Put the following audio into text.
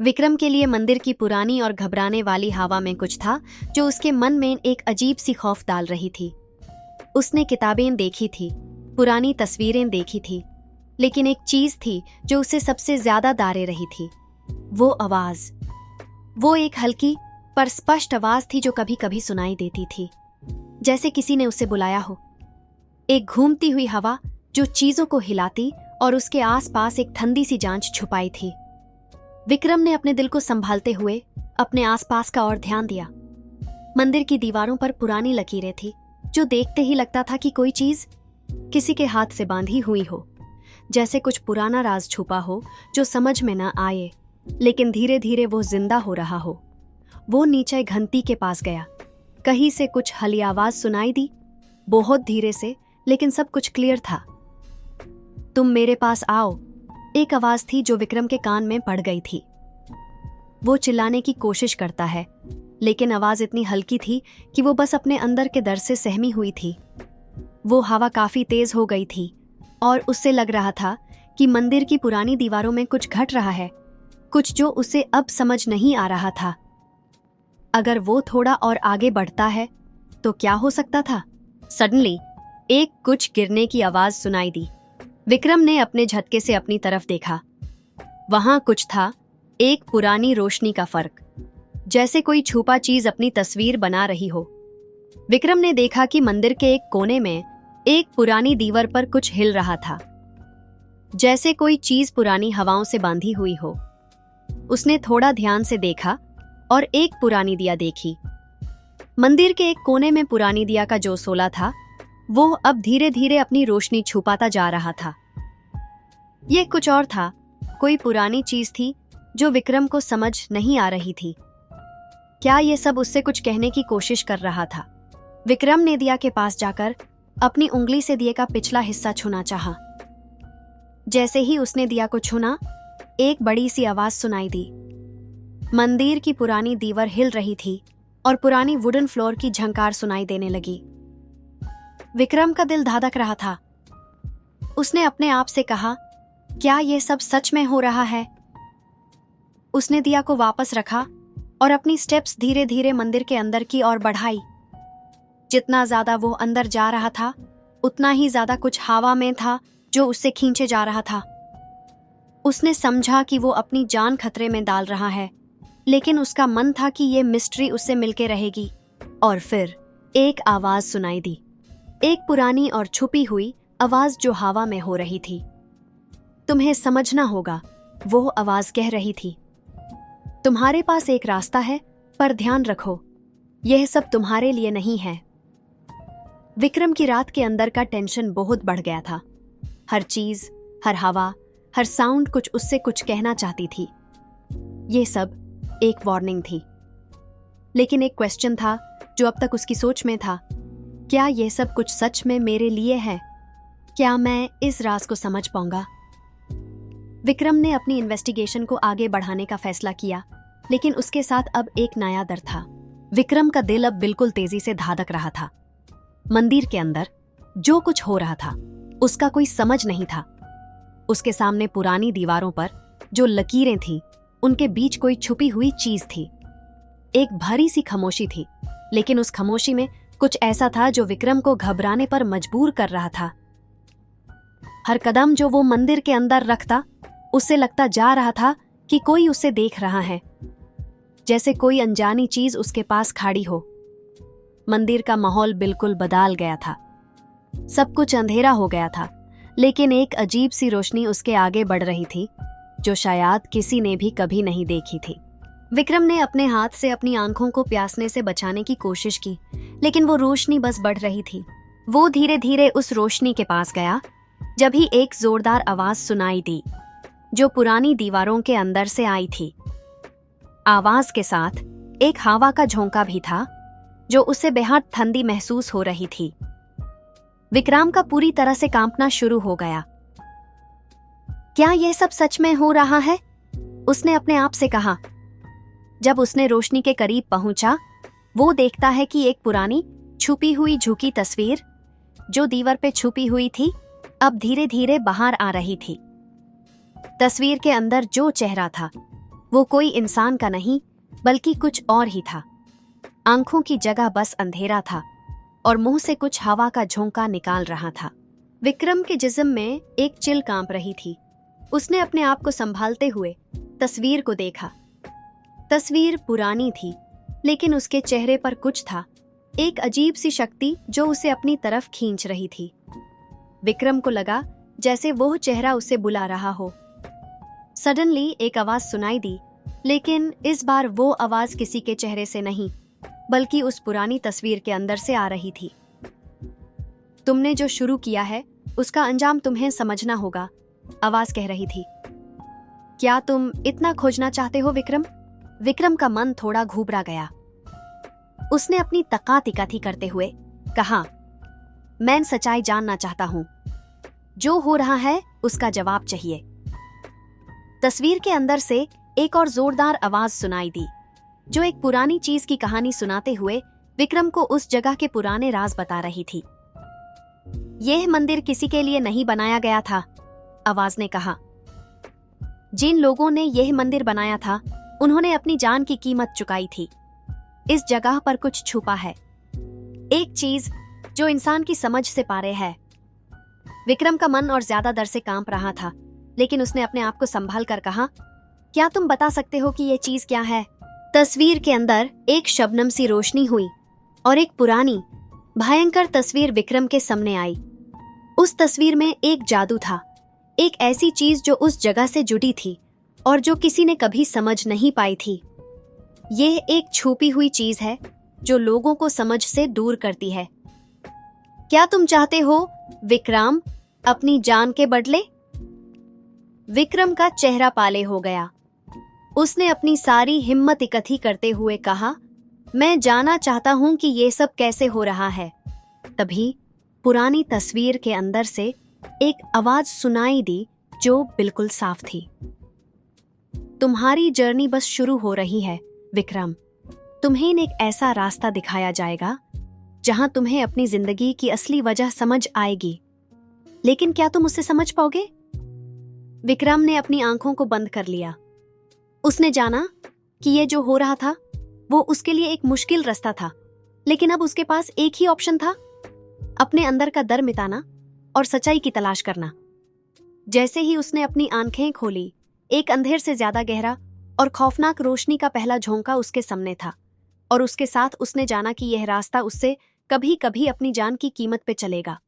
विक्रम के लिए मंदिर की पुरानी और घबराने वाली हवा में कुछ था जो उसके मन में एक अजीब सी खौफ डाल रही थी। उसने किताबें देखी थी, पुरानी तस्वीरें देखी थी, लेकिन एक चीज थी जो उसे सबसे ज्यादा डारे रही थी। वो आवाज, वो एक हल्की पर स्पष्ट आवाज थी जो कभी कभी सुनाई देती थी, जैसे किसी ने उसे बुलाया हो। एक घूमती हुई हवा जो चीजों को हिलाती और उसके आसपास एक ठंडी सी जांच छुपाई थी। विक्रम ने अपने दिल को संभालते हुए अपने आसपास का और ध्यान दिया। मंदिर की दीवारों पर पुरानी लकीरें थी जो देखते ही लगता था कि कोई चीज किसी के हाथ से बांधी हुई हो, जैसे कुछ पुराना राज छुपा हो जो समझ में न आए, लेकिन धीरे धीरे वो जिंदा हो रहा हो। वो नीचे घंटी के पास गया। कहीं से कुछ हली आवाज सुनाई दी, बहुत धीरे से, लेकिन सब कुछ क्लियर था। तुम मेरे पास आओ, एक आवाज थी जो विक्रम के कान में पड़ गई थी। वो चिल्लाने की कोशिश करता है, लेकिन आवाज इतनी हल्की थी कि वो बस अपने अंदर के डर से सहमी हुई थी। वो हवा काफी तेज हो गई थी और उससे लग रहा था कि मंदिर की पुरानी दीवारों में कुछ घट रहा है, कुछ जो उसे अब समझ नहीं आ रहा था। अगर वो थोड़ा और आगे बढ़ता है तो क्या हो सकता था? सडनली एक कुछ गिरने की आवाज सुनाई दी। विक्रम ने अपने झटके से अपनी तरफ देखा। वहां कुछ था, एक पुरानी रोशनी का फर्क, जैसे कोई छुपा चीज अपनी तस्वीर बना रही हो। विक्रम ने देखा कि मंदिर के एक कोने में एक पुरानी दीवार पर कुछ हिल रहा था, जैसे कोई चीज पुरानी हवाओं से बांधी हुई हो। उसने थोड़ा ध्यान से देखा और एक पुरानी दिया देखी। मंदिर के एक कोने में पुरानी दिया का जो शोला था, वो अब धीरे धीरे अपनी रोशनी छुपाता जा रहा था। यह कुछ और था, कोई पुरानी चीज थी जो विक्रम को समझ नहीं आ रही थी। क्या यह सब उससे कुछ कहने की कोशिश कर रहा था? विक्रम ने दिया के पास जाकर अपनी उंगली से दिए का पिछला हिस्सा छूना चाहा। जैसे ही उसने दिया को छूना, एक बड़ी सी आवाज सुनाई दी। मंदिर की पुरानी दीवार हिल रही थी और पुरानी वुडन फ्लोर की झंकार सुनाई देने लगी। विक्रम का दिल धड़क रहा था। उसने अपने आप से कहा, क्या यह सब सच में हो रहा है? उसने दिया को वापस रखा और अपनी स्टेप्स धीरे धीरे मंदिर के अंदर की ओर बढ़ाई। जितना ज्यादा वो अंदर जा रहा था, उतना ही ज्यादा कुछ हवा में था जो उससे खींचे जा रहा था। उसने समझा कि वो अपनी जान खतरे में डाल रहा है, लेकिन उसका मन था कि ये मिस्ट्री उससे मिलके रहेगी। और फिर एक आवाज सुनाई दी, एक पुरानी और छुपी हुई आवाज जो हवा में हो रही थी। तुम्हें समझना होगा, वो आवाज कह रही थी। तुम्हारे पास एक रास्ता है, पर ध्यान रखो, यह सब तुम्हारे लिए नहीं है। विक्रम की रात के अंदर का टेंशन बहुत बढ़ गया था। हर चीज, हर हवा, हर साउंड कुछ उससे कुछ कहना चाहती थी। यह सब एक वार्निंग थी। लेकिन एक क्वेश्चन था जो अब तक उसकी सोच में था, क्या यह सब कुछ सच में मेरे लिए है? क्या मैं इस राज को समझ पाऊंगा? विक्रम ने अपनी इन्वेस्टिगेशन को आगे बढ़ाने का फैसला किया, लेकिन उसके साथ अब एक नया डर था। विक्रम का दिल अब बिल्कुल तेजी से धड़क रहा था। मंदिर के अंदर जो कुछ हो रहा था, उसका कोई समझ नहीं था। उसके सामने पुरानी दीवारों पर जो लकीरें थीं, उनके बीच कोई छुपी हुई चीज थी। एक भारी सी खामोशी थी, लेकिन उस खामोशी में कुछ ऐसा था जो विक्रम को घबराने पर मजबूर कर रहा था। हर कदम जो वो मंदिर के अंदर रखता, उससे लगता जा रहा था कि कोई उसे देख रहा है, जैसे कोई अनजानी चीज उसके पास खड़ी हो। मंदिर का माहौल बिल्कुल बदल गया था। सब कुछ अंधेरा हो गया था, लेकिन एक अजीब सी रोशनी उसके आगे बढ़ रही थी, जो शायद किसी ने भी कभी नहीं देखी थी। विक्रम ने अपने हाथ से अपनी आंखों को प्यासने से बचाने की कोशिश की, लेकिन वो रोशनी बस बढ़ रही थी। वो धीरे धीरे उस रोशनी के पास गया, जब ही एक जोरदार आवाज सुनाई दी, जो पुरानी दीवारों के अंदर से आई थी। आवाज के साथ एक हवा का झोंका भी था, जो उसे बेहद ठंडी महसूस हो रही थी। विक्रम का पूरी तरह से कांपना शुरू हो गया। क्या यह सब सच में हो रहा है? उसने अपने आप से कहा। जब उसने रोशनी के करीब पहुंचा, वो देखता है कि एक पुरानी छुपी हुई झुकी तस्वीर, जो दीवार पे छुपी हुई थी, अब धीरे धीरे बाहर आ रही थी। तस्वीर के अंदर जो चेहरा था, वो कोई इंसान का नहीं बल्कि कुछ और ही था। आंखों की जगह बस अंधेरा था और मुंह से कुछ हवा का झोंका निकाल रहा था। विक्रम के जिस्म में एक चिल कांप रही थी। उसने अपने आप को संभालते हुए तस्वीर को देखा। तस्वीर पुरानी थी, लेकिन उसके चेहरे पर कुछ था, एक अजीब सी शक्ति जो उसे अपनी तरफ खींच रही थी। विक्रम को लगा जैसे वो चेहरा उसे बुला रहा हो। सडनली एक आवाज सुनाई दी, लेकिन इस बार वो आवाज किसी के चेहरे से नहीं बल्कि उस पुरानी तस्वीर के अंदर से आ रही थी। तुमने जो शुरू किया है उसका अंजाम तुम्हें समझना होगा, आवाज कह रही थी। क्या तुम इतना खोजना चाहते हो विक्रम? विक्रम का मन थोड़ा घूबरा गया। उसने अपनी तकातिकाती करते हुए कहा, मैं सच्चाई जानना चाहता हूं। जो हो रहा है उसका जवाब चाहिए। तस्वीर के अंदर से एक और जोरदार आवाज सुनाई दी, जो एक पुरानी चीज की कहानी सुनाते हुए विक्रम को उस जगह के पुराने राज बता रही थी। यह मंदिर किसी के लिए नहीं बनाया गया था, आवाज ने कहा। जिन लोगों ने यह मंदिर बनाया था उन्होंने अपनी जान की कीमत चुकाई थी। इस जगह पर कुछ छुपा है, एक चीज जो इंसान की समझ से पारे है। विक्रम का मन और ज्यादा डर से कांप रहा था, लेकिन उसने अपने आप को संभाल कर कहा, क्या तुम बता सकते हो कि यह चीज क्या है? तस्वीर के अंदर एक शबनम सी रोशनी हुई और एक पुरानी भयंकर तस्वीर विक्रम के सामने आई। उस तस्वीर में एक जादू था, एक ऐसी चीज जो उस जगह से जुड़ी थी और जो किसी ने कभी समझ नहीं पाई थी। यह एक छुपी हुई चीज है जो लोगों को समझ से दूर करती है। क्या तुम चाहते हो विक्रम अपनी जान के बदले? विक्रम का चेहरा पाले हो गया। उसने अपनी सारी हिम्मत इकट्ठी करते हुए कहा, मैं जानना चाहता हूं कि ये सब कैसे हो रहा है। तभी पुरानी तस्वीर के अंदर से एक आवाज सुनाई दी जो बिल्कुल साफ थी। तुम्हारी जर्नी बस शुरू हो रही है विक्रम। तुम्हें एक ऐसा रास्ता दिखाया जाएगा जहां तुम्हें अपनी जिंदगी की असली वजह समझ आएगी। लेकिन क्या तुम उसे समझ पाओगे? विक्रम ने अपनी आंखों को बंद कर लिया। उसने जाना कि यह जो हो रहा था वो उसके लिए एक मुश्किल रास्ता था, लेकिन अब उसके पास एक ही ऑप्शन था, अपने अंदर का डर मिटाना और सच्चाई की तलाश करना। जैसे ही उसने अपनी आंखें खोली, एक अंधेर से ज्यादा गहरा और खौफनाक रोशनी का पहला झोंका उसके सामने था, और उसके साथ उसने जाना कि यह रास्ता उससे कभी कभी अपनी जान की कीमत पे चलेगा।